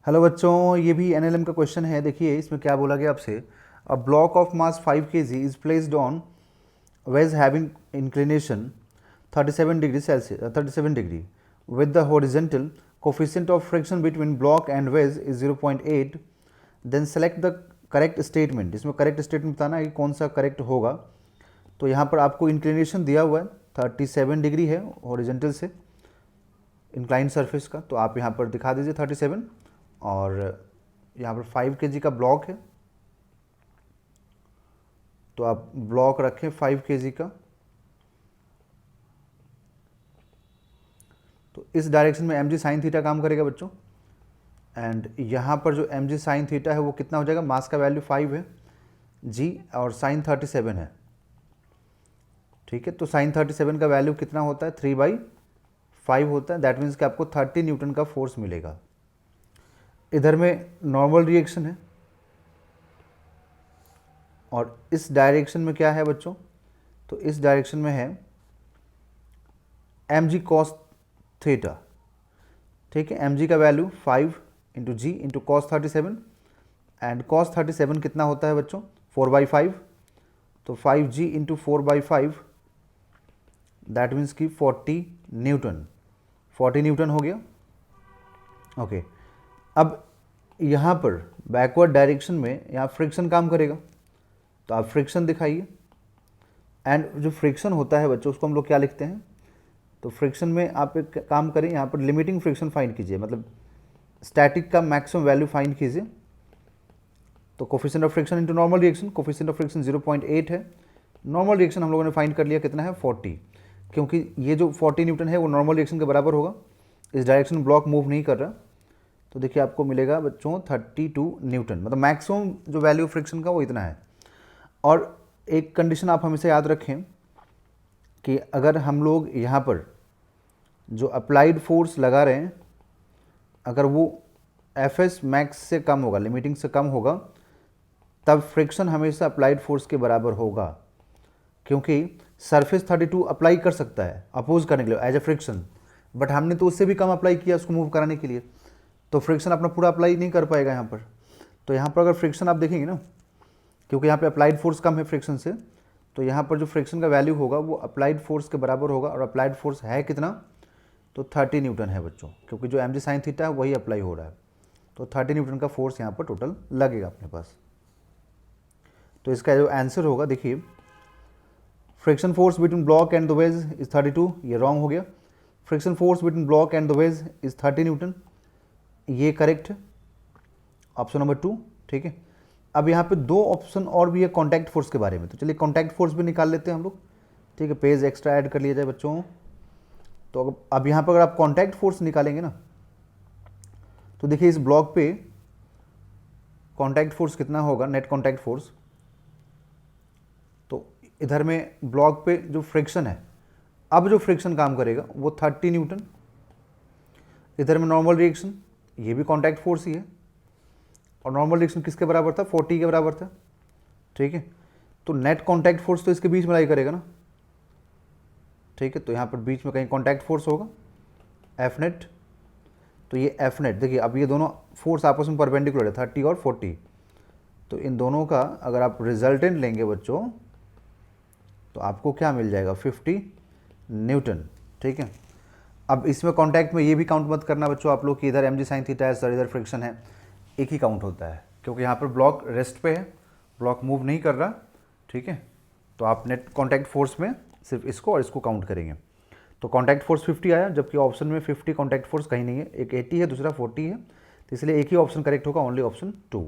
Hello बच्चों, ये भी एनएलएम का क्वेश्चन है। देखिए इसमें क्या बोला गया आपसे। A block of mass 5 kg is placed on wedge having inclination 37 degree Celsius 37 degree with the horizontal coefficient of friction between block and wedge is 0.8। Then select the correct statement. इसमें correct statement बताना है कि कौन सा correct होगा। तो यहाँ पर आपको इंक्लिनेशन दिया हुआ है 37 डिग्री है हॉरिजेंटल से इंक्लाइन सरफेस का, तो आप यहाँ पर दिखा दीजिए 37। और यहाँ पर 5 kg का ब्लॉक है, तो आप ब्लॉक रखें 5 kg का। तो इस डायरेक्शन में mg साइन थीटा काम करेगा बच्चों। एंड यहाँ पर जो mg साइन थीटा है वो कितना हो जाएगा, मास का वैल्यू 5 है g और साइन 37 है। ठीक है, तो साइन 37 का वैल्यू कितना होता है, 3/5 होता है। दैट मीन्स कि आपको 30 न्यूटन का फोर्स मिलेगा। इधर में नॉर्मल रिएक्शन है और इस डायरेक्शन में क्या है बच्चों, तो इस डायरेक्शन में है mg cos थीटा। ठीक है, mg का value 5 into g into cos 37 and cos 37 कितना होता है बच्चों, 4/5। तो 5g इंटू 4/5 दैट मीन्स कि 40 न्यूटन हो गया। ओके, अब यहाँ पर बैकवर्ड डायरेक्शन में यहाँ फ्रिक्शन काम करेगा, तो आप फ्रिक्शन दिखाइए। एंड जो फ्रिक्शन होता है बच्चों उसको हम लोग क्या लिखते हैं, तो फ्रिक्शन में आप एक काम करें, यहाँ पर लिमिटिंग फ्रिक्शन फाइंड कीजिए, मतलब स्टैटिक का मैक्सिमम वैल्यू फाइंड कीजिए। तो coefficient of friction into normal reaction, coefficient of friction 0.8 है। नॉर्मल रिएक्शन हम लोगों ने फाइंड कर लिया, कितना है 40, क्योंकि ये जो 40 न्यूटन है वो नॉर्मल रिएक्शन के बराबर होगा। इस डायरेक्शन में ब्लॉक मूव नहीं कर रहा, तो देखिए आपको मिलेगा बच्चों 32 न्यूटन, मतलब मैक्सिमम जो वैल्यू फ्रिक्शन का वो इतना है। और एक कंडीशन आप हमेशा याद रखें कि अगर हम लोग यहाँ पर जो अप्लाइड फोर्स लगा रहे हैं, अगर वो एफएस मैक्स से कम होगा, लिमिटिंग से कम होगा, तब फ्रिक्शन हमेशा अप्लाइड फोर्स के बराबर होगा, क्योंकि सरफेस 32 अप्लाई कर सकता है अपोज करने के लिए एज ए फ्रिक्शन, बट हमने तो उससे भी कम अप्लाई किया उसको मूव कराने के लिए, तो फ्रिक्शन अपना पूरा अप्लाई नहीं कर पाएगा यहाँ पर। तो यहाँ पर अगर फ्रिक्शन आप देखेंगे ना, क्योंकि यहाँ पे अप्लाइड फोर्स कम है फ्रिक्शन से, तो यहाँ पर जो फ्रिक्शन का वैल्यू होगा वो अप्लाइड फोर्स के बराबर होगा। और अप्लाइड फोर्स है कितना, तो 30 न्यूटन है बच्चों, क्योंकि जो mg साइन थीटा है वही अप्लाई हो रहा है। तो 30 न्यूटन का फोर्स यहाँ पर टोटल लगेगा अपने पास। तो इसका जो आंसर होगा, देखिए friction force between block and the ways is 32, ये रॉन्ग हो गया। Friction force between block and the ways is 30 Newton, ये करेक्ट है, ऑप्शन नंबर 2। ठीक है, अब यहाँ पे दो ऑप्शन और भी है कॉन्टैक्ट फोर्स के बारे में, तो चलिए कॉन्टैक्ट फोर्स भी निकाल लेते हैं हम लोग। ठीक है, पेज एक्स्ट्रा ऐड कर लिया जाए बच्चों। तो अब यहाँ पर अगर आप कॉन्टैक्ट फोर्स निकालेंगे ना, तो देखिए इस ब्लॉक पे कॉन्टैक्ट फोर्स कितना होगा, नेट कॉन्टैक्ट फोर्स। तो इधर में ब्लॉक पे जो फ्रिक्शन है, अब जो फ्रिक्शन काम करेगा वो 30 न्यूटन। इधर में नॉर्मल रिएक्शन, ये भी कॉन्टैक्ट फोर्स ही है, और नॉर्मल रिएक्शन किसके बराबर था, 40 के बराबर था। ठीक है, तो नेट कॉन्टैक्ट फोर्स तो इसके बीच में लाई करेगा ना। ठीक है, तो यहाँ पर बीच में कहीं कॉन्टैक्ट फोर्स होगा एफ नेट। तो ये एफ नेट, देखिए अब ये दोनों फोर्स आपस में परपेंडिकुलर है 30 और 40, तो इन दोनों का अगर आप रिजल्टेंट लेंगे बच्चों, तो आपको क्या मिल जाएगा, 50 न्यूटन। ठीक है, अब इसमें कॉन्टैक्ट में ये भी काउंट मत करना बच्चों आप लोग कि इधर mg साइन थीटा है सर, इधर फ्रिक्शन है, एक ही काउंट होता है, क्योंकि यहाँ पर ब्लॉक रेस्ट पे है, ब्लॉक मूव नहीं कर रहा। ठीक है, तो आप नेट कॉन्टैक्ट फोर्स में सिर्फ इसको और इसको काउंट करेंगे। तो कॉन्टैक्ट फोर्स 50 आया, जबकि ऑप्शन में 50 कॉन्टैक्ट फोर्स कहीं नहीं है, एक 80 है दूसरा 40 है, तो इसलिए एक ही ऑप्शन करेक्ट होगा, ओनली ऑप्शन 2।